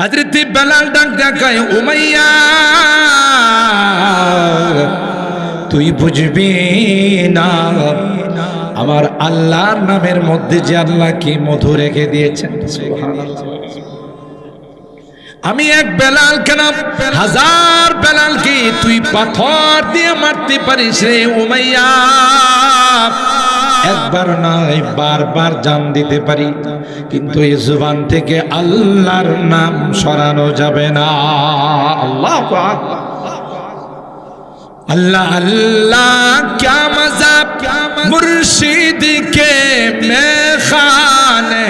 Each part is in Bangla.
হযরত বেলাল ডাক দেখায়, উমাইয়া তুই বুঝবি না আমার আল্লাহর নামের মধ্যে যে আল্লাহ কি মধু রেখে দিয়েছেন। সুবহানাল্লাহ। আমি এক বেলাল কেন হাজার বেলাল কি তুই পাথর দিয়ে মারতে পারিস রে উমাইয়া। একবার নয় বারবার জান দিতে পারি, কিন্তু এই জবান থেকে আল্লাহর নাম সরানো যাবে না। আল্লাহু আকবার। अल्लाह अल्लाह क्या मज़ा मुर्शिद के मैं खाने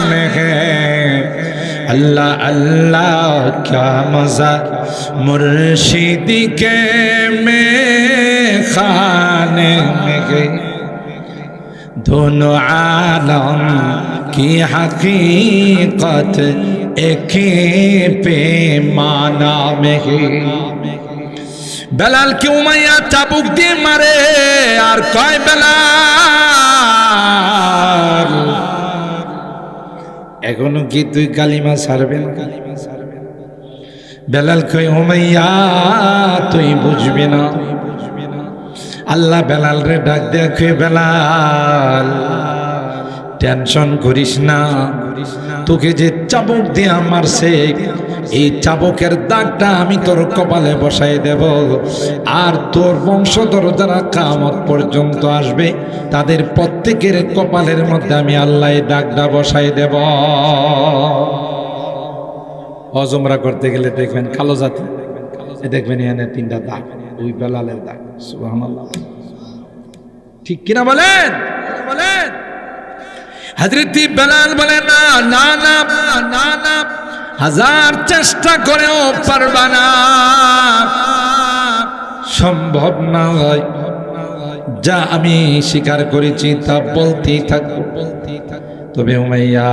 में है। अल्लाह अल्लाह क्या मज़ा मुर्शिद के मैं खाने में है। दोनों आलम की हकीकत एक पैमाना में है। বেলাল কি উমাইয়া চাবুক দিয়ে মারে আর কয় বেলাল এখনো কি তুই কালিমা ছাড়বেন? বেলাল কয় উমাইয়া তুই বুঝবি না। আল্লাহ বেলাল রে ডাক দেখে, বেলাল টেনশন করিস না, তোকে যে চাবুক দিয়ে মারছে এই চাবুকের দাগটা আমি তোর কপালে বসাই দেব, আর তোর বংশধর যারা কিয়ামত পর্যন্ত আসবে তাদের প্রত্যেকের কপালের মধ্যে আমি আল্লাহ এই দাগটা বসাই দেব। হজ উমরা করতে গেলে দেখবেন কালো জাতি, দেখবেন এখানে তিনটা দাগ, ওই বেলালের দাগ। সুবহানাল্লাহ, ঠিক কিনা বলেন? বলেন। হযরত বেলাল বলে না না না না না, হাজার চেষ্টা করেও পারবা না, সম্ভব নয়। যা আমি স্বীকার করেছি তা বলতেই থাকবো। তবে উমাইয়া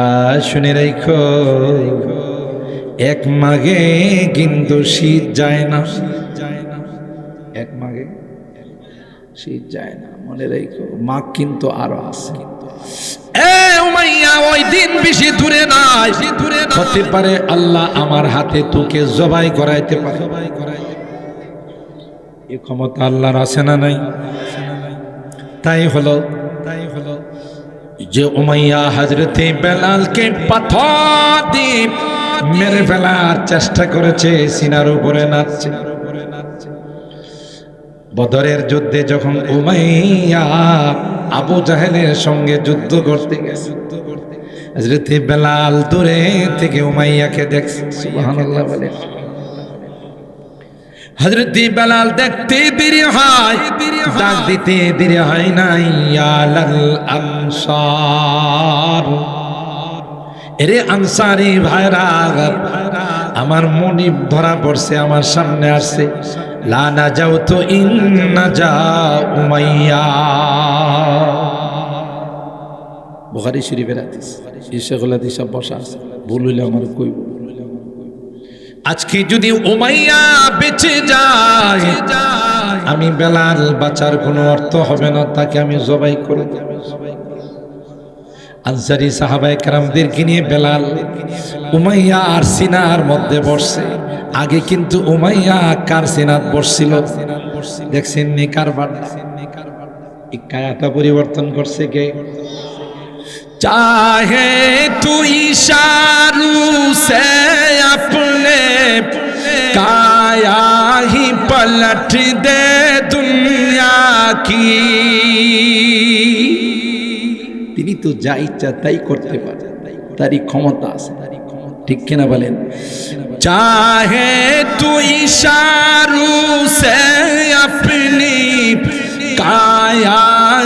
শুনে রাখো, এক মাঘে কিন্তু শীত যায় না। এক মাঘে শীত যায় না, মনে রাখো। মাঘ কিন্তু আরো আছে। উমাইয়া ওই দিন বেশি দূরে নাই, হতে পারে আল্লাহ আমার হাতে তোকে জবাই করাইতে পারে। এই ক্ষমতা আল্লাহর আছে না নাই? তাই হলো যে উমাইয়া হযরতে বেলালকে পাথর দিয়ে মেরে ফেলার চেষ্টা করেছে, সিনার উপরে নাচছে। বদরের যুদ্ধে যখন উমাইয়া আবু জাহেলের সঙ্গে যুদ্ধ করতে গেছে, হযরত বেলাল দূরে থেকে উমাইয়াকে দেখছে। সুবহানাল্লাহ বলে। হযরত বেলাল দেখতে দেরি হয়, ডাক দিতে দেরি হয় না, ইয়া লাল আনসার, এরে আনসারি ভাইরা, আমার মনিব ধরা পড়ছে, আমার সামনে আসছে। লা নাজাউতু ইন নাজা উমাইয়া। বুখারী শরীফের হাদিস। শেখুল হাদিস সব বসা আছে, ভুল হইলে আমার কইব। আজকে যদি উমাইয়া বেঁচে যায়, আমি বেলাল বাঁচার কোনো অর্থ হবে না, তাকে আমি জবাই করে দেব। আনসারী সাহাবায়ে কেরামদেরকে নিয়ে বেলাল উমাইয়া আর সিনার মধ্যে বসছে। আগে কিন্তু উমাইয়া কার সিনাত বসছিল দেখছেন নি? কারবার এই কায়াটা পরিবর্তন করছে কে? चाहे तू इशारों से अपने काया ही पलट दे दुनिया की। তিনি তো যা ইচ্ছা তাই করতে পারে, তারই ক্ষমতা আছে, ঠিক কিনা বলেন? चाहे तू इशारों से अपनी काया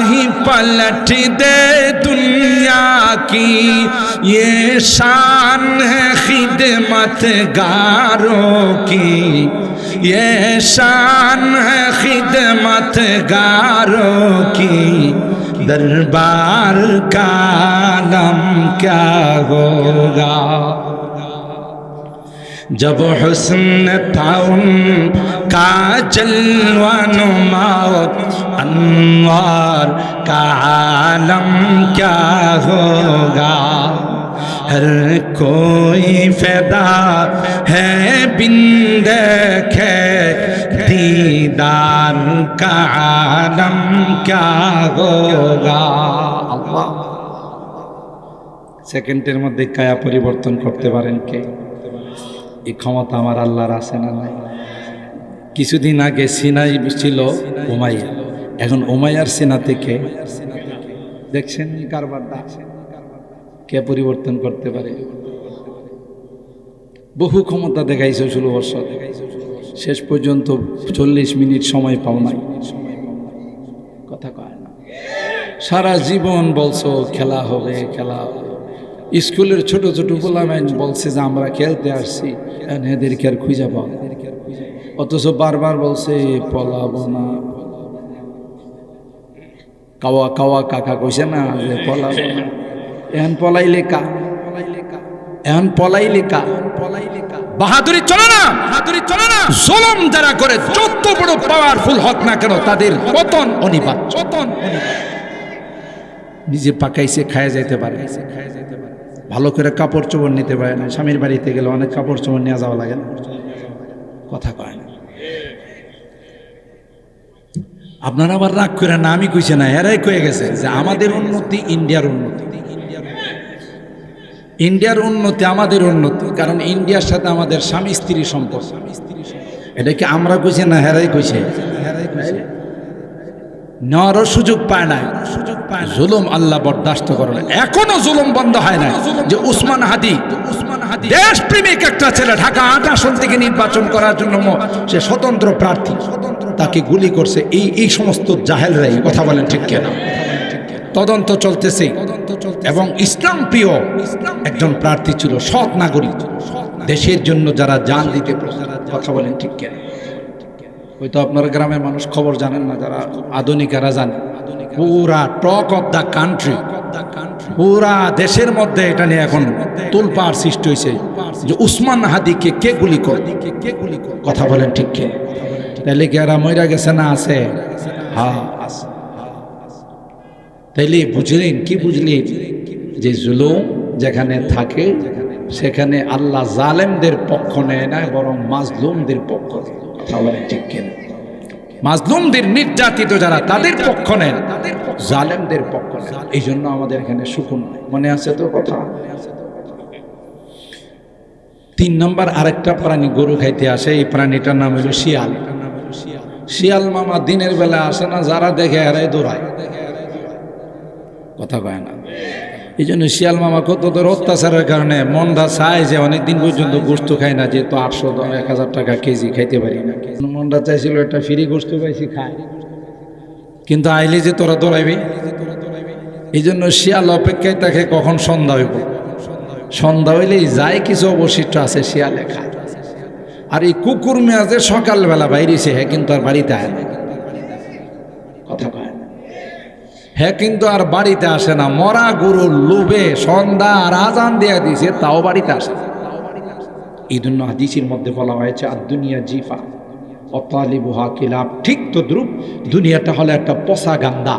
ही पलट दे दुनिया की, ये शान है खिदमतगारों की, ये शान है खिदमतगारों की, दरबार का आलम क्या होगा जब हुस्न था उनका जलवा नुमा, अनवार का आलम क्या होगा हर कोई फैदा है बिन देखे दीदार का आलम क्या होगा। अल्लाह সেকেন্ডের মধ্যে কায়া পরিবর্তন করতে পারেন কে? এই ক্ষমতা আমার আল্লাহর আছে না নাই? কিছুদিন আগে সিনাই ছিল উমাইয়া, এখন উমাইয়ার সিনা থেকে দেখছেন কারবারটা কে পরিবর্তন করতে পারে? বহু ক্ষমতা দেখাইছে 16 বছর, শেষ পর্যন্ত 40 মিনিট সময় পাও নাই, কথা কয় না। সারা জীবন বলছো খেলা হবে খেলা হবে, স্কুলের ছোট ছোট পোলামেন বলছে যে আমরা খেলতে আসছি, এদেরকে আর খুঁজে পাও, অথচ বারবার বলছে পলাবো না। কাওয়া কাওয়া কাকা কইছে না যে পলাবো না, এখন পলাইলে কা, এখন পলাইলে কা, বাহাদুরি চলে না, বাহাদুরি চলে না। জুলুম যারা করে যত বড় পাওয়ারফুল হোক না কেন তাদের পতন অনিবার্য, পতন অনিবার্য। নিজে পাকাইছে খায় যাইতে পারে, ভালো করে কাপড় চোপড় নিতে পারে না, স্বামীর বাড়িতে গেলে অনেক কাপড় চোপড় নিয়ে যাওয়া লাগে না, কথা কয় না। আপনারা আবার রাগ করে না, আমি কইছে না, এরাই কয়ে গেছে যে আমাদের উন্নতি ইন্ডিয়ার উন্নতি, ইন্ডিয়ার উন্নতি আমাদের উন্নতি, কারণ ইন্ডিয়ার সাথে আমাদের স্বামী স্ত্রী সম্পর্ক। এটা কি আমরা কইছে না হেরাই কইছে? হেরাই কইছে। নেওয়ারও সুযোগ পায় না, সুযোগ পায় না। জুলুম আল্লাহ বরদাস্ত করে না, এখনো জুলুম বন্ধ হয় না। যে উসমান হাদি দেশপ্রেমিক একটা ছেলে, ঢাকা ৮ আসন থেকে নির্বাচন করার জন্য সে স্বতন্ত্র প্রার্থী, তাকে গুলি করছে এই সমস্ত জাহেলরাই, কথা বলেন ঠিক কিনা? তদন্ত চলতেছে এবং ইসলাম প্রিয় একজন প্রার্থী ছিল, সৎ নাগরিক, দেশের জন্য যারা জান দিতে, কথা বলেন ঠিক কিনা? হয়তো আপনার গ্রামের মানুষ খবর জানেন না, যারা আধুনিকেরা জানে, পুরা টক অফ দ্য কান্ট্রি, পুরা দেশের মধ্যে এটা নিয়ে এখন তোলপাড় সৃষ্টি হয়েছে যে উসমান হাদিকে কে গুলি করে, কথা বলেন ঠিক কিনা? তাইলে কি এরা মইরা গেছে না আছে? হ্যাঁ আছে। তাইলে বুঝলেন কি? বুঝলেন যে জুলুম যেখানে থাকে সেখানে আল্লাহ জালেমদের পক্ষ নেয় না, বরং মাজলুমদের পক্ষ নেয়, কথা বলেন ঠিক কিনা? মাজলুমদের, নির্যাতিত যারা, তাদের পক্ষ নেন, জালেমদের পক্ষ নেন। এই জন্য আমাদের এখানে সুকুন মনে আছে তো কথা। 3 নম্বর আরেকটা প্রাণী গরু খাইতে আসে, এই প্রাণীটার নাম হলো শিয়াল। শিয়াল মামা দিনের বেলা আসে না, যারা দেখে এরাই দৌড়ায়, কথা কয় না। এই জন্য শিয়াল মামা কত তোর অত্যাচারের কারণে মনটা চায় যে অনেকদিন পর্যন্ত গোস্ত খায় না, যেহেতু 800-1000 টাকা কেজি খাইতে পারি না, মনটা চাইছিল একটা ফ্রি গোস্ত পাইছি খায়, কিন্তু আইলে যে তোরা দৌড়াইবি, এই জন্য শিয়াল অপেক্ষায় থাকে কখন সন্ধ্যা হইব। সন্ধ্যা হইলেই যায় কিছু অবশিষ্ট আছে শিয়ালে খায়। আর এই কুকুর মেয়াজে সকালবেলা বাইরেছে, হ্যাঁ কিন্তু আর বাড়িতে আয় না, কথা কয় না। হ্যাঁ কিন্তু আর বাড়িতে আসে না, মরা গরুর লোভে সন্ধ্যা আর আজান দেয়া দিয়েছে, তাও বাড়িতে আসে না। এই জন্য হাদিসের মধ্যে বলা হয়েছে আর দুনিয়া জিফা অতালিবুহা কিলাব, ঠিক তো দ্রুপ, দুনিয়াটা হলো একটা পচা গান্দা।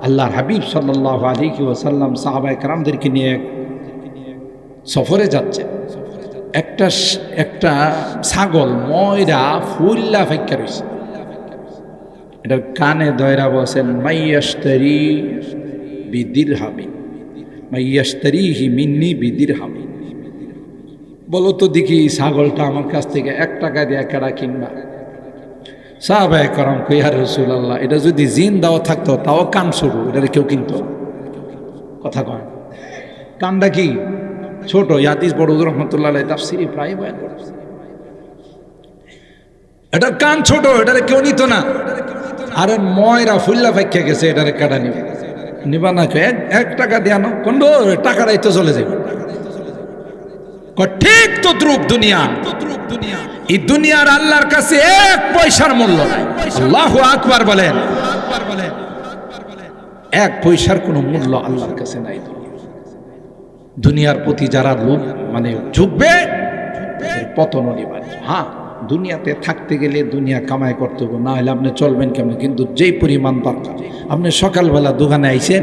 আল্লাহর হাবিব সাল্লাল্লাহু আলাইহি ওয়াসাল্লাম সাহাবায়ে কেরামদেরকে নিয়ে সফরে যাচ্ছে, একটা ছাগল ময়রা ফুল্লা ফাইক্কা রয়েছে, এটার কানে দয়রা বসেন মাইয়াশতারি বিদিরহামি, মাইয়াশতারিহি মিন্নি বিদিরহামি। বলো তো দেখি ছাগলটা আমার কাছ থেকে 1 টাকা দিয়ে কেডা কিনবা? সাহাবায়ে কেরাম কই ইয়া রাসূলুল্লাহ, এটা যদি জিন দাও থাকতো তাও কান শুরু, এটা কেউ কিনতো, কথা কয়। কানটা কি ছোট, ইয়াদিস বড় রহমতুল্লাহ আলাইহি তাফসীরে প্রায় বয়ান করেছে, এটার কান ছোট, এটা কেউ নিত না। আরে ময়রা ফুল্লা ফাইক্কা গেছে, এটারে কাটা নিবা না, 1 টাকা দিয়ে আনো, কোন টাকাটাই তো চলে যাবে। ঠিক তো দ্রুপ দুনিয়া, এই দুনিয়ার আল্লাহর কাছে 1 পয়সার মূল্য নাই। আল্লাহু আকবার বলেন, 1 পয়সার কোনো মূল্য আল্লাহর কাছে নাই। দুনিয়ার প্রতি যারা লোভ মানে ঝুঁকবে, পতন অনিবার্য। হ্যাঁ, দুনিয়াতে থাকতে গেলে দুনিয়া কামাই করতে হবে, না হলে আপনি চলবেন কেমন? কিন্তু যেই পরিমাণ দরকার, আপনি সকালবেলা দোকানে আইছেন,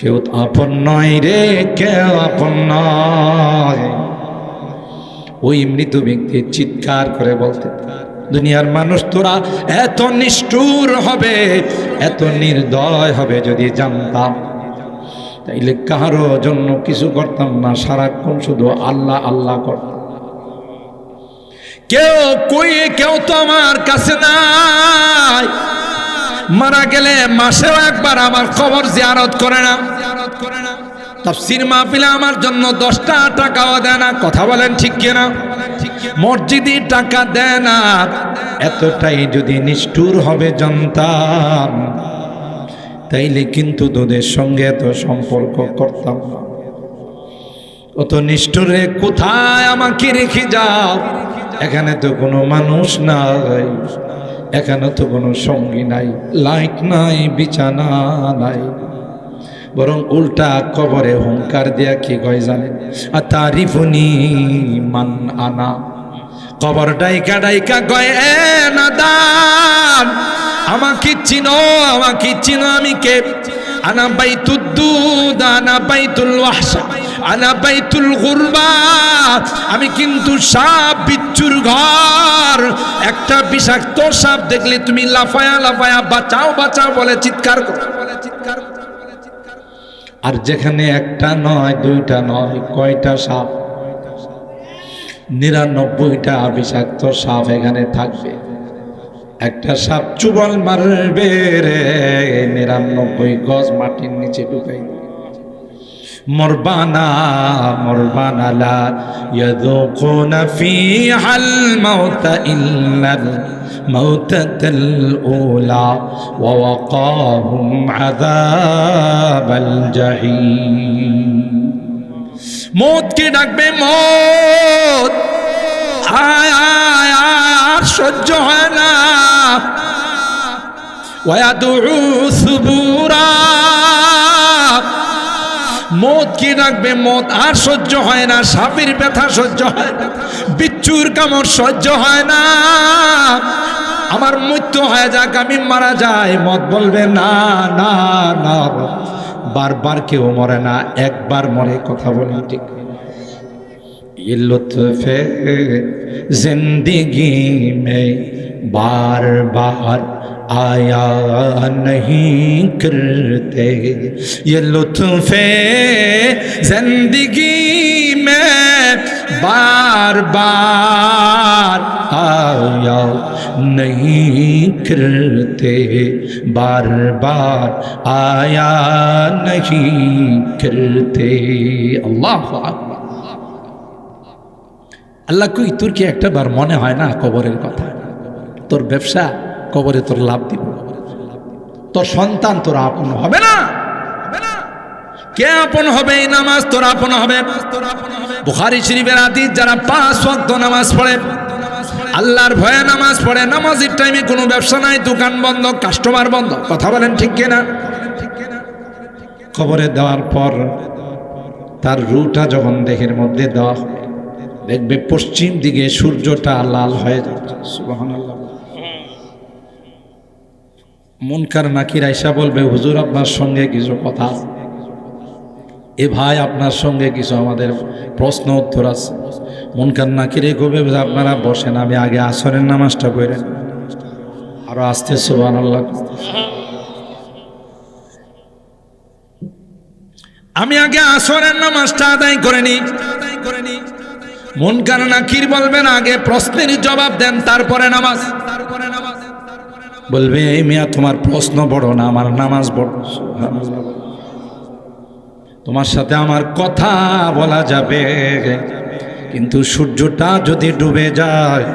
কেউ আপন নয় রে, কেউ আপন নয়। ওই মৃত ব্যক্তি চিৎকার করে বলতে, দুনিয়ার মানুষ তোরা এত নিষ্ঠুর হবে, এত নির্দয় হবে যদি জানতাম, তাইলে কারো জন্য কিছু করতাম না, সারাক্ষণ শুধু আল্লাহ আল্লাহ করতাম। কেউ তো আমার কাছে নাই, মারা গেলে মাসেও একবার আমার কবর জিয়ারত করে না, তাফসীর মাহফিলে আমার জন্য 10টা টাকাও দেয় না। কথা বলেন ঠিক কিনা? মসজিদে টাকা দেয় না। এতটাই যদি নিষ্ঠুর হবে জানতাম, তাইলে কিন্তু তোদের সঙ্গে এত সম্পর্ক করতাম না। অত নিষ্ঠুরে কোথায় আমাকে রেখে যাও? এখানে তো কোনো মানুষ নাই, এখানে তো কোনো সঙ্গী নাই, লাইট নাই, বিছানা নাই, বরং উল্টা কবরে হুঙ্কার দেয়া কি কয় জানেন? আতারিফুনি মান আনা। কবর ডাইকা ডাইকা কয়, এ নাদান, আমাকে চিনো, আমাকে চিনো, আমি কে? আনা বাইতুদ দুদ, আনা বাইতুল ওয়াহশা, আনা বাইতুল গুরবা। আমি কিন্তু সাপ বিচ্ছুর ঘর। একটা বিষাক্ত সাপ দেখলে তুমি লাফায়া লাফায়া বাঁচাও বাঁচাও বলে চিৎকার করো। আর যেখানে একটা নয়, দুইটা নয়, কয়টা সাপ? 99টা বিষাক্ত সাপ এখানে থাকবে। একটা সাপ চুবল মারবে রে, 99 গজ মাটির নিচে ঢুকাই দিবে। মরবানা মরবানা লা ইয়াযুকুনা ফিহাল মাউতা ইল্লাল মাউতাতাল উলা ওয়া ওয়াকাহুম আযাবাল জাহিম। মৌতকে ডাকবে, মৌত আয় আয় আয়, আর সহ্য হয় না। ওয়াদউ সুবুরা, মৌত কি ডাকবে, মৌত আর সহ্য হয় না। সাপের ব্যথা সহ্য হয় না, বিচ্ছুর কামড় সহ্য হয় না। আমার মৃত্যু হয়ে যাক, আমি মারা যাই। মত বলবে না না না, বারবার কেউ মরে না, একবার মরে। কথা বলি ঠিক? ये लुत्फ़ जिंदगी में बार बार आया नहीं करते, ये लुत्फ़ जिंदगी में बार बार आया नहीं करते, बार बार आया नहीं करते। अल्लाह अकबर। আল্লাহ কই, তোর কি একটা বার মনে হয় না কবরের কথা? তোর ব্যবসা কবরে তোর লাভ দিব, তোর সন্তান তোর আপন হবে না। কে আপন হবে? এই নামাজ তোর আপন হবে। বুখারী শরীফের হাদিস, যারা 5 ওয়াক্ত নামাজ পড়ে, আল্লাহর ভয়ে নামাজ পড়ে, নামাজের টাইমে কোনো ব্যবসা নাই, দোকান বন্ধ, কাস্টমার বন্ধ। কথা বলেন ঠিক কিনা? কবরে দেওয়ার পর তার রুটা যখন দেহের মধ্যে দেওয়া হবে, দেখবে পশ্চিম দিকে সূর্যটা লাল হয়ে যাচ্ছে। সুবহানাল্লাহ। মুনকার নাকির আয়েশা বলবে, হুজুর আপনার সঙ্গে কিছু কথা আছে। এ ভাই, আপনার সঙ্গে কিছু আমাদের প্রশ্ন উত্তর আছে। মুনকার নাকিরে কবে, আপনারা বসেন, আমি আগে আসরের নামাজটা পড়েন। আরো আস্তে সুবহানাল্লাহ। আমি আগে আসরের নামাজটা আদায় করে নিই। মুনকার নাকির বলবেন, আগে প্রশ্নের জবাব দেন, তারপরে নামাজ। বলবে, এই মিয়া, তোমার প্রশ্ন বড় না, আমার নামাজ বড়। তোমার সাথে আমার কথা বলা যাবে, কিন্তু সূর্যটা যদি ডুবে যায়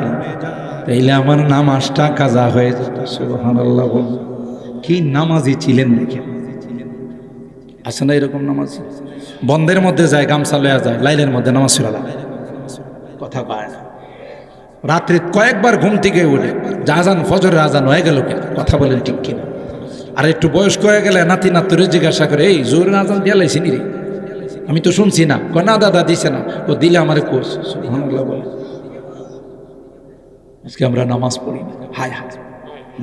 তাইলে আমার নামাজটা কাজা হয়ে যাবে। সুবহানাল্লাহ। কি নামাজি ছিলেন দেখেন। আছে না এরকম নামাজ? বন্ধের মধ্যে যায়, গামছা লয়া যায়, লাইলের মধ্যে নামাজ ছিল না, কথা পায় না। রাত্রে কয়েকবার ঘুম থেকে উঠে আজান, ফজরের আজান হয়ে গেল কেন? কথা বলেন ঠিক কিনা? আর একটু বয়স্ক হয়ে গেলে নাতি নাতুরে জিজ্ঞাসা করে, এই জোরের আজান দিয়া লাইছি নি রে? আমি তো শুনছি না। না দাদা দিছে না, ও দিলে আমারে কোষ। সুবহানাল্লাহ বলে। আজকে আমরা নামাজ পড়ি না। হায় হায়,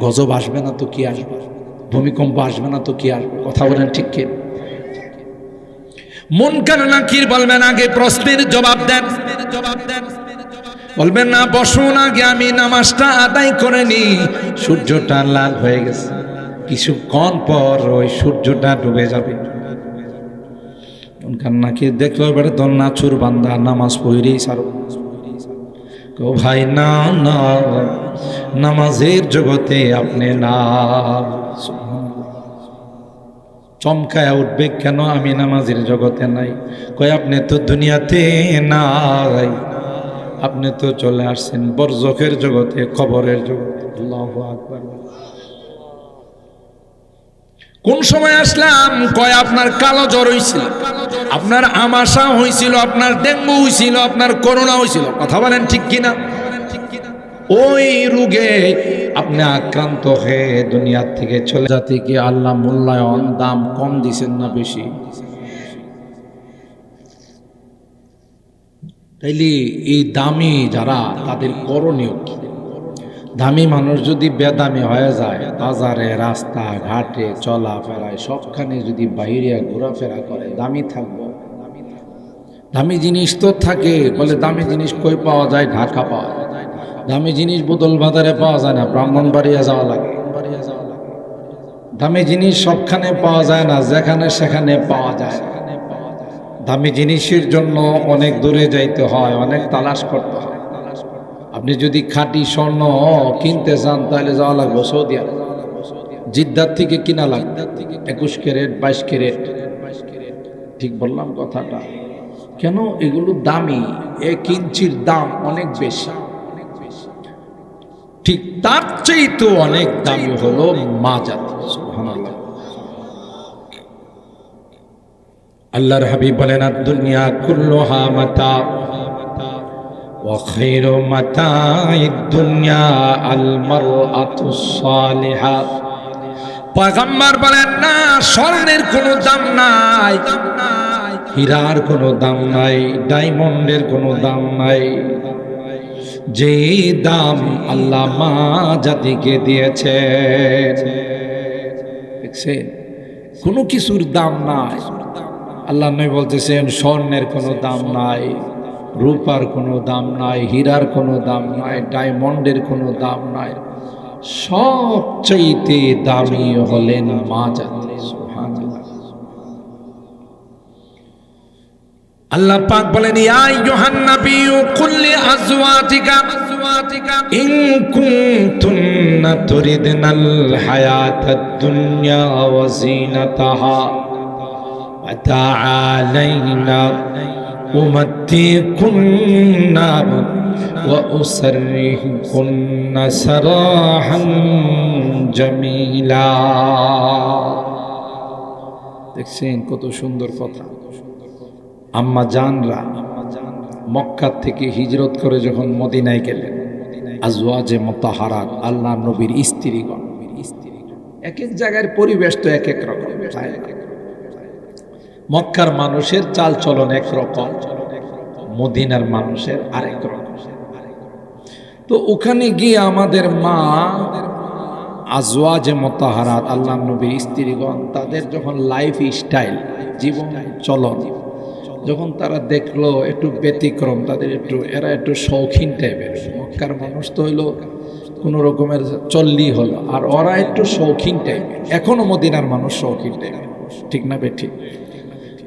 গজব আসবে না তো কি আসবে, ভূমিকম্প আসবে না তো কি আসবে? কথা বলেন ঠিক কিনা? মুনকার নাকির বলবেন আগে প্রশ্নের জবাব দেন, বলবেন না বসুন আগে আমি নামাজটা আদায় করে নি। সূর্যটা লাল হয়ে গেছে, কিছুক্ষণ পর ওই সূর্যটা ডুবে যাবে। মুনকার নাকির দেখলো এবারে তো নাচুর বান্দা নামাজ পড়েই সারো। ও ভাই না না, নামাজের জগতে আপনি না। চমকায় উঠবে, কেন আমি নামাজের জগতে নাই? কই আপনি তো দুনিয়াতে নাই, আপনি তো চলে আসছেন বরজখের জগতে, কবরের জগতে। আল্লাহু আকবার। কোন সময় আসলাম? কয় আপনার কালো জ্বর হইছিল, আপনার আমাশা হইছিল, আপনার ডেঙ্গু হইছিল, আপনার করোনা হইছিল। কথা বলেন ঠিক কিনা? ওই রোগে আপনি আক্রান্ত হয়ে দুনিয়ার থেকে চলে যাতে কি আল্লাহ মূল্যায়ন দাম কম দিছেন না বেশি? তাইলে এই দামি যারা, তাদের করণীয় কি? দামি মানুষ যদি বেদামি হয়ে যায়, বাজারে রাস্তা ঘাটে চলাফেরায় সবখানে যদি বাইরে ঘোরাফেরা করে, দামি থাকবো? দামি জিনিস তো থাকে, বলে দামি জিনিস কই পাওয়া যায়? ঢাকা পাওয়া যায়। দামি জিনিস বোতল বাজারে পাওয়া যায় না, ব্রাহ্মণবাড়িয়া যাওয়া লাগে। দামি জিনিস সবখানে পাওয়া যায় না, যেখানে সেখানে পাওয়া যায়। দামি জিনিসের জন্য অনেক দূরে যাইতে হয়, অনেক তালাশ করতে হয়। আপনি যদি খাঁটি স্বর্ণ কিনতে চান তাহলে যাওয়া লাগবে সৌদি আরব। জিদ্দার থেকে কিনা লাগবে 21 ক্যারেট 22 ক্যারেট। ঠিক বললাম কথাটা? কেন? এগুলো দামি, 1 ইঞ্চির দাম অনেক বেশি। ঠিক তার চেয়ে তো অনেক দামি হলো মাজাত। সুবহানাল্লাহ। আল্লাহর হাবিব বলেন, দুনিয়া কুল্লুহা মাতা ওয়া খায়রু মাতা'id দুনিয়া আল মারআতুস সালিহা। পয়গম্বর বলেন না, স্বর্ণের কোনো দাম নাই, হীরার কোনো দাম নাই, ডায়মন্ডের কোনো দাম নাই। যে দাম আল্লাহ মা জাতিকে দিয়েছে, দেখছেন? কোনো কিছুর দাম নাই। আল্লাহ নবী বলতেছেন, স্বর্ণের কোনো দাম নাই, রূপার কোনো দাম নাই, হীরার কোনো দাম নাই, ডায়মন্ডের কোনো দাম নাই। সবচাইতে দামি হলেন মা জাতি। সুবহানাল্লাহ। আল্লাহ পাক বলেন, ইয়া আইয়ুহান নাবিয়্যু কুল লি আজওয়াজিকা ইন কুনতুন্না তুরিদনাল হায়াতাদ দুনিয়া ওয়া যিনাতাহা ওয়া তাআলাইনা উমাত্তিকুন্না ওয়া উসাররিহুকুন্না সারাহান জামিলা। দেখছেন কত সুন্দর কথা। আম্মা জানরা মক্কা থেকে হিজরত করে যখন মদিনায় গেলেন, আজওয়াজে মুতাহারাত, আল্লাহ নবীর স্ত্রীগণ, এক এক জায়গার পরিবেশ তো এক এক রকম। মক্কার মানুষের চাল চলন এক রকম, মদিনার মানুষের আরেক রকম। তো ওখানে গিয়ে আমাদের মা আজওয়াজে মুতাহারাত, আল্লাহ নবীর স্ত্রীগণ, তাদের যখন লাইফ স্টাইল, জীবন চলন যখন তারা দেখলো একটু ব্যতিক্রম, তাদের এরা একটু শৌখিন টাইপের। মক্কার মানুষ তো হইলো কোনো রকমের চল্লি হলো, আর ওরা একটু শৌখিন টাইপের। এখনো মদিনার মানুষ শৌখিন টাইপের, ঠিক না বে? ঠিক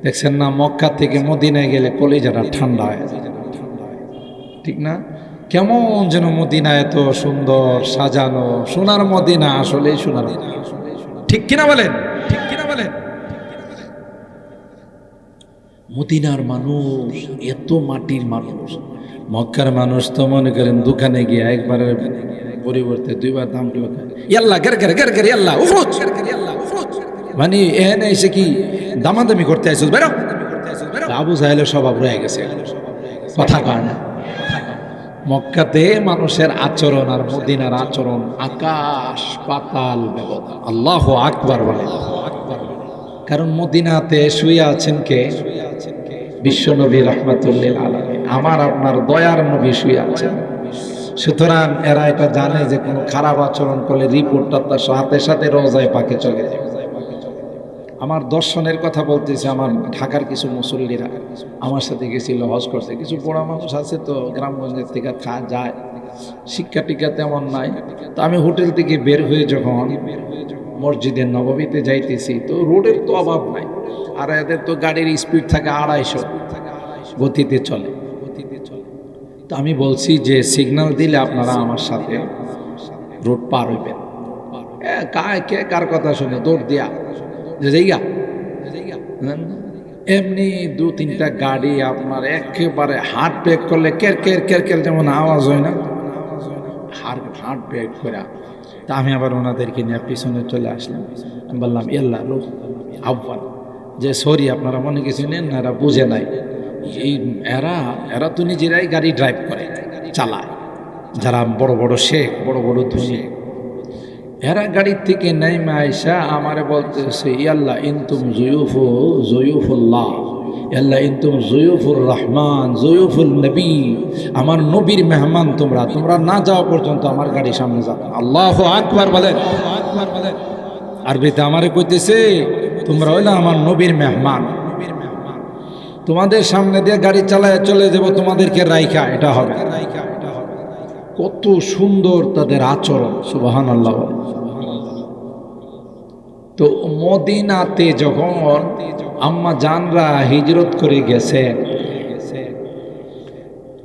দেখছেন না? মক্কা থেকে মদিনায় গেলে কলিজাটা ঠান্ডা হয়, ঠিক না? কেমন যেন মদিনা এত সুন্দর সাজানো, সোনার মদিনা, আসলে সোনার মদিনা, ঠিক কিনা বলেন? ঠিক কিনা বলেন? মদিনার মানুষ এত মাটির মানুষ। মক্কার মানুষ তো মনে করেন দোকানে গিয়ে একবারের পরিবর্তে দুইবার দাম ইয়াল্লা গের গের গের গের ইয়াল্লা উফরুজ, মানে এখানে এসে কি দামাদামি করতে আসছিস? বেরো। আবু জাহেলের স্বভাব রয়ে গেছে, কথা কয় না। মক্কাতে মানুষের আচরণ আর মদিনার আচরণ আকাশ পাতাল ব্যবধান। আল্লাহু আকবার বলে। কারণ মদিনাতে শুয়ে আছেন কে? বিশ্বনবী রাহমাতুল্লিল আলামিন, আমার আপনার দয়ার নবী শুয়ে আছেন। সুতরাং এরা এটা জানে যে কোনো খারাপ আচরণ করলে রিপোর্টটা তার সাথে সাথে রওজায়ে পাকে চলে যাবে। আমার দর্শনের কথা বলতেছে, আমার ঢাকার কিছু মুসল্লিরা আমার সাথে গেছিল হজ করতে। কিছু বড় মানুষ আছে তো গ্রামগঞ্জের থেকে যায়, শিক্ষা টিক্ষা তেমন নাই। তো আমি হোটেল থেকে বের হয়ে যখন মসজিদের নববীতে যাইতেছি, তো রোডের তো অভাব নাই, আর এদের তো গাড়ির স্পিড থাকে 250 গতিতে চলে। তো আমি বলছি যে সিগন্যাল দিলে আপনারা আমার সাথে রোড পার হইবেন। কে কার কথা শুনে দৌড় দিয়া যাইগা। এমনি 2-3টা গাড়ি আপনার একেবারে হার্ট ব্রেক করলে কের কের কের কের যেমন আওয়াজ হয় না, হার্ট ব্রেক করে। তা আমি আবার ওনাদেরকে নিয়ে পিছনে চলে আসলাম। আমি বললাম ইয়াল্লা লোক আহ্বান যে সরি আপনারা মনে কিছু নেন না, এরা বুঝে নাই। এই এরা তো নিজেরাই গাড়ি ড্রাইভ করে চালায়, যারা বড় বড় শেখ, বড় বড় ধনী, এরা গাড়ির থেকে নেমে আইসা আমারে বলতেছে ইয়াল্লা ইনতুম জয়ুফুল্লাহ, ইয়াল্লা ইনতুম জয়ুফুর রহমান, জয়ুফুল নবী, আমার নবীর মেহমান তোমরা না যাওয়া পর্যন্ত আমার গাড়ি সামনে যাবে। আল্লাহু আকবার বলেন। আরবিতে আমারে কইতেছে তোমরা হইলা আমার নবীর মেহমান, তোমাদের সামনে দিয়ে গাড়ি চালায় চলে যাব, তোমাদেরকে রাইখা এটা হবে। কত সুন্দর তাদের আচরণ, সুবহানাল্লাহ। তো মদিনাতে যখন আম্মা জানরা হিজরত করে গেছে,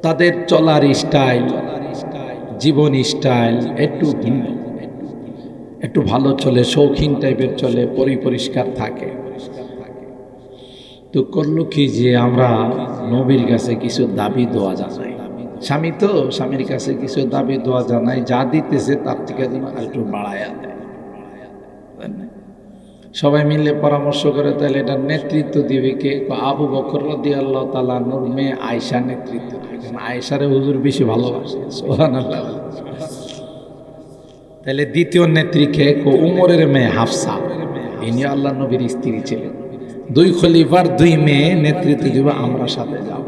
তাদের চলার স্টাইল, জীবন স্টাইল একটু ভিন্ন, একটু ভালো চলে, শৌখিন টাইপের চলে, পরিষ্কার থাকে। তো করলো কি যে আমরা নবীর কাছে কিছু দাবি দোয়া জানাই। স্বামী তো স্বামীর কাছে কিছু দাবি দোয়া জানাই, যা দিতেছে তার থেকে যেন একটু বাড়াইয়া দেয়। সবাই মিলে পরামর্শ করে, তাহলে এটা নেতৃত্ব দিবে কে? আবু বকর রাদিয়াল্লাহু তাআলা নূর মেয়ে আয়েশা নেতৃত্ব দিবেন। আয়েশারে হুজুর বেশি ভালোবাসে, সুবহানাল্লাহ। তাহলে দ্বিতীয় নেত্রী কে? উমরের মেয়ে হাফসা, ইনি আল্লাহ নবীর স্ত্রী ছিলেন। 2 খলিফার 2 মেয়ে নেতৃত্ব দিবে, আমরা সাথে যাব।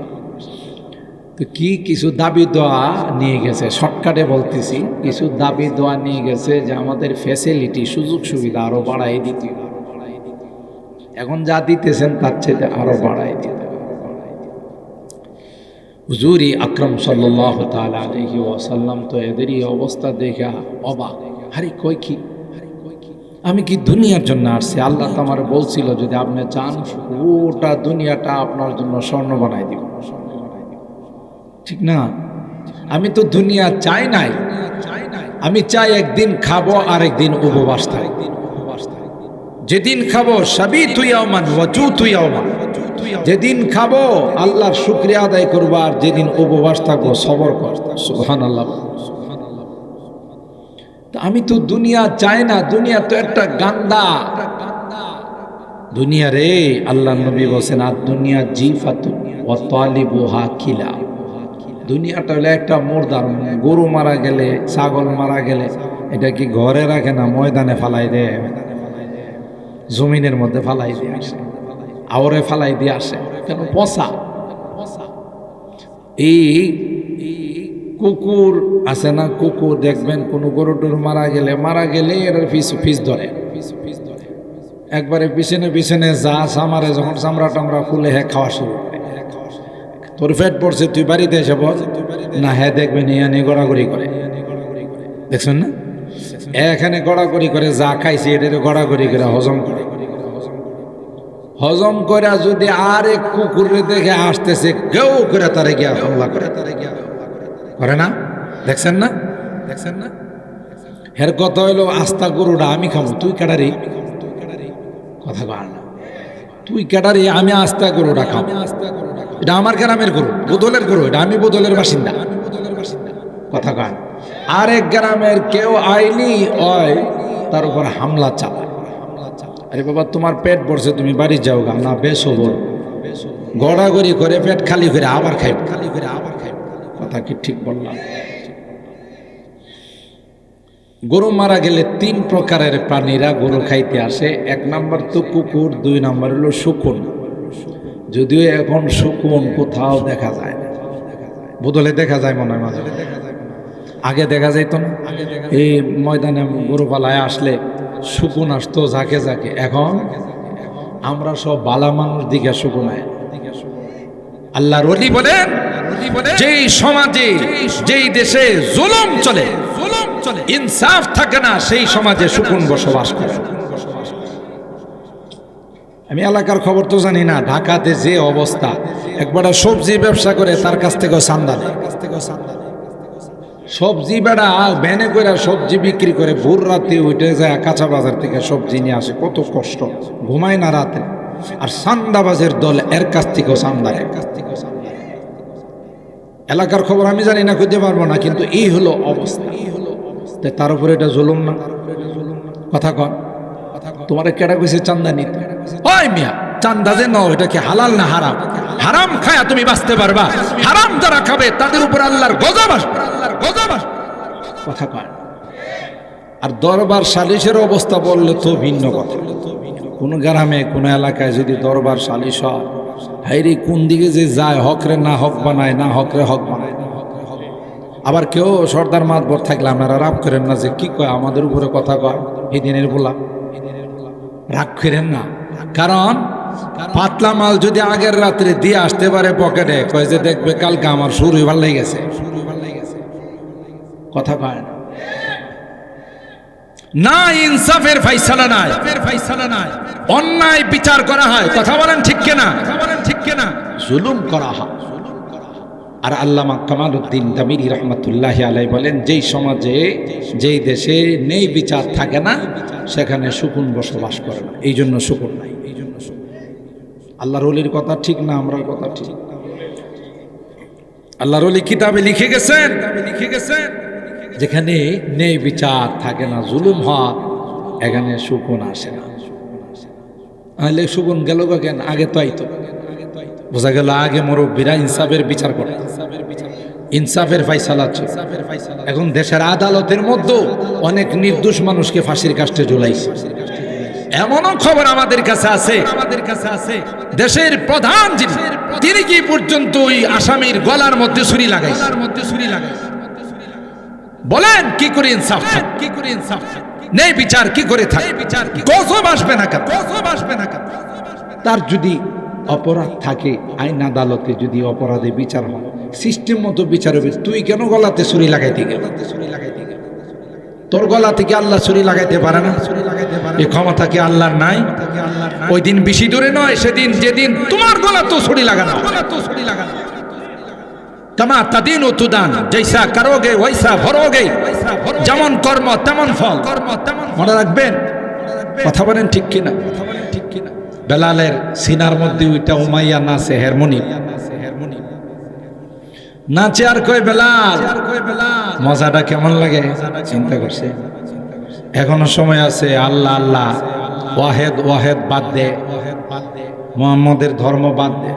তো কিছু দাবি দোয়া নিয়ে গেছে, শর্টকাটে বলতেছি, কিছু দাবি দোয়া নিয়ে গেছে যে আমাদের ফ্যাসিলিটি, সুযোগ সুবিধা আরো বাড়াই দিতে, এখন যা দিতেছেন তার চেয়ে আরো বাড়াই দিতে। হুজুরি আকরাম সাল্লাল্লাহু তাআলা আলাইহি ওয়াসাল্লাম তো এদেরই অবস্থা দেখা অবাক। আরে কই কি, আমি কি দুনিয়ার জন্য আসছি? আল্লাহ তো আমার বলছিল যদি আপনি চান ওটা দুনিয়াটা আপনার জন্য স্বর্ণ বানাই দিব, ঠিক না? আমি তো দুনিয়া চাই নাই, আমি চাই একদিন খাবো আর একদিন উপবাস থাকবো। যেদিন খাবো সবই তুই আওমান ওয়াজু তুই আওমান, যেদিন খাবো আল্লাহর শুকরিয়া আদায় করবো, আর যেদিন উপবাস থাকবো সবর করবো। সুবহানাল্লাহ। আমি তো দুনিয়া চাই না, দুনিয়া তো একটা গান্দা দুনিয়া রে। আল্লাহ নবী বলেন আর দুনিয়া জিফাতুন ওয়া তালিবুহা কিলা, দুনিয়াটা হলো একটা মুর্দার। গরু মারা গেলে, ছাগল মারা গেলে এটা কি ঘরে রাখে না, ময়দানে ফালাই দেয়, জমিনের মধ্যে ফালাই দিয়ে আসে, আওরে ফালাই দিয়ে আসে। কেন? পচা। এই কুকুর আছে না, কুকুর দেখবেন কোন গরু টুর মারা গেলে এর ফিস ধরে, একবারে পিছনে যা সামারে, যখন চামড়া টামড়া খুলে হ্যাঁ খাওয়া শুরু করে। তোর পেট পড়ছে, তুই বাড়িতে এসে বল না, হ্যাঁ দেখবেন ইয়ানি গড়াগড়ি করে, দেখছেন না? এখানে গড়াগড়ি করে, যা খাইছে এটা গড়াগড়ি করে হজম করে যদি আর এক কুকুরে দেখে আসতেছে, কেউ করে তারে গিয়া হামলা করে না, দেখছেন না? এর কথা হইলো আস্তা গরুটা আমি খাবো, তুই কেডারি কথা কর না, তুই কেডারি, আমি আস্তা গরুটা খাবো, এটা আমার গ্রামের গরু, বোদলের গরু, এটা আমি বোদলের বাসিন্দা, কথা কর। আরেক গ্রামের কেউ আইলি ওই তার উপর হামলা চালায়। আরে বাবা তোমার পেট ভরছে, তুমি বাড়ি যাও গা না, বেশ হবো গড়াগড়ি করে পেট খালি করে আবার খাইব, কথা কি ঠিক বললাম? গরু মারা গেলে 3 প্রকারের প্রাণীরা গরু খাইতে আসে। 1 নাম্বার তো কুকুর, 2 নাম্বার হলো শকুন। যদিও এখন শকুন কোথাও দেখা যায় না, বোদলে দেখা যায় মনে হয় মাঝে, আগে দেখা যাইতো না। এই ময়দানে গরু পালায় আসলে শকুন আসতো ঝাঁকে ঝাঁকে, এখন আমরা সব বালা মানুষ দিকে শুকুনায়। আল্লাহর ওলি বলেন, যেই সমাজে যেই দেশে জুলুম চলে, ইনসাফ থাকে না, সেই সমাজে সুকুন বসবাস করে। আমি এলাকার খবর তো জানি না, ঢাকাতে যে অবস্থা, একবার সবজি ব্যবসা করে তার কাছ থেকেও চান্দা নেয়। সবজি বেড়া ব্যানে করে সবজি বিক্রি করে ভোর রাতে উঠে যায় কাঁচা বাজার থেকে সবজি নিয়ে আসে, কত কষ্ট, ঘুমায় না রাতে। আর চান্দাবাজের দল এর কাছ থেকেও চান্দা নেয়। এলাকার খবর আমি জানি না, খুঁজতে পারবো না, কিন্তু এই হলো অবস্থা। তার উপরে এটা জুলুম না? কথা কন, তোমার কেডা কইছে চান্দা নিতে? ওই মিয়া, চান্দা যে নাও, এটা কি হালাল না হারাম? হারাম খায়া তুমি বাঁচতে পারবা? হারাম যারা খাবে তাদের উপর আল্লাহর গজব আসবে, গজব আসবে। কথা কয়। আর দরবার সালিশের অবস্থা বললে তো ভিন্ন কথা। কোন গ্রামে কোন এলাকায় যদি দরবার সালিশ হয়, হাইরে কোন দিকে যে যায়, হকরে না হক বানায়, না হকরে হক বানায়। আবার কেউ সর্দার মাতবর থাকলে আপনারা রাগ করেন না, যে কি কয় আমাদের উপরে কথা কয়, এই দিনের বলা রাগ করেন না। কারণ পাতলা মাল যদি আগের রাত্রে দিয়ে আসতে পারে পকেটে, কয় যে দেখবে কালকে আমার শুরুই ভাল লেগে গেছে, কথা কয় না। ইনসাফের ফাইসালা নাই, অন্যায় বিচার করা হয়, কথা বলেন ঠিক কিনা? জুলুম করা হয়। আর আল্লামা কামালউদ্দিন দামিরি রহমতুল্লাহি আলাইহি বলেন, যেই সমাজে যেই দেশে নেই বিচার থাকে না, সেখানে সুকুন বসবাস করে না। এই জন্য সুকুন নাই। আল্লাহর ওলির কথা ঠিক না, আমরার কথা ঠিক? আল্লাহর ওলি কিতাবে লিখে গেছেন, যেখানে নেই বিচার থাকে না, জুলুম হয়, এখানে সুকুন আসে না। তাহলে সুকুন গেল কেন? আগে তো আইতো। বোঝা গেল আগে মুরব্বীরা ইনসাফের বিচার করে, ইনসাফের ফাইসালা আছে। এখন দেশের আদালতের মধ্যে অনেক নির্দোষ মানুষকে ফাঁসির কাস্টে ঝুলাইছে। এমনও খবর আমাদের কাছে আছে, দেশের প্রধান যিনি, তিনি কি পর্যন্ত ওই আসামির গলার মধ্যে ছুরি লাগাইছে। বলেন কি করে ইনসাফ থাকে? নেই বিচার কি করে থাকে? গজব আসবে না কেন? তার যদি অপরাধ থাকে, আইন আদালতে যদি অপরাধে বিচার হয়, সিস্টেম মতো বিচার হবে। তুই কেন গলাতে ছুরি লাগাইতে গেল? তোর গলা থেকে আল্লাহ ছুরি লাগাইতে পারে না? এই ক্ষমতা কি আল্লাহর নাই? ওই দিন বেশি দূরে নয়, সেদিন যেদিন তোমার গলা তো ছুরি লাগানো, কামা তাদিন ও তুদান, জৈসা করোগে ওইসা ভরোগে, যেমন কর্ম তেমন ফল। মনে রাখবেন, কথা বলেন ঠিক কিনা? বেলালের সিনার মধ্যে ওইটা উমাইয়া নাচে, হারমোনিয়াম নাচে, আর কই বেলাল, মজাটা কেমন লাগে চিন্তা করছে। এখনো সময় আছে। আল্লাহ আল্লাহ ওয়াহেদ ওয়াহেদ বাদ দে, মুহাম্মদের ধর্ম বাদ দে।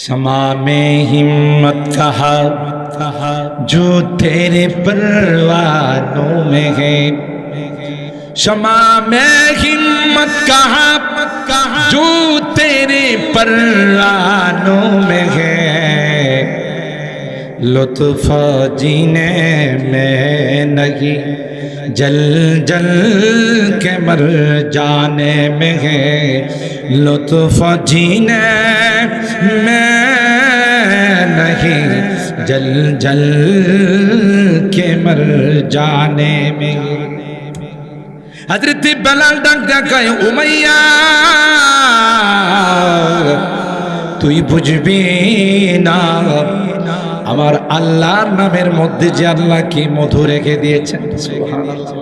शमा में हिम्मत कहा जो तेरे परवानों में है, शमा में हिम्मत कहा जो तेरे परवानों में है, लुत्फ जीने में नहीं जल जल के मर जाने में है, लुत्फ जीने में नहीं जल जल के मर जाने में। हजरत बेलाल डाक कहे, उमैया তুই বুঝবি না আমার আল্লাহর নামের মধ্যে যে আল্লাহ কি মধু রেখে দিয়েছেন। সুবহানাল্লাহ।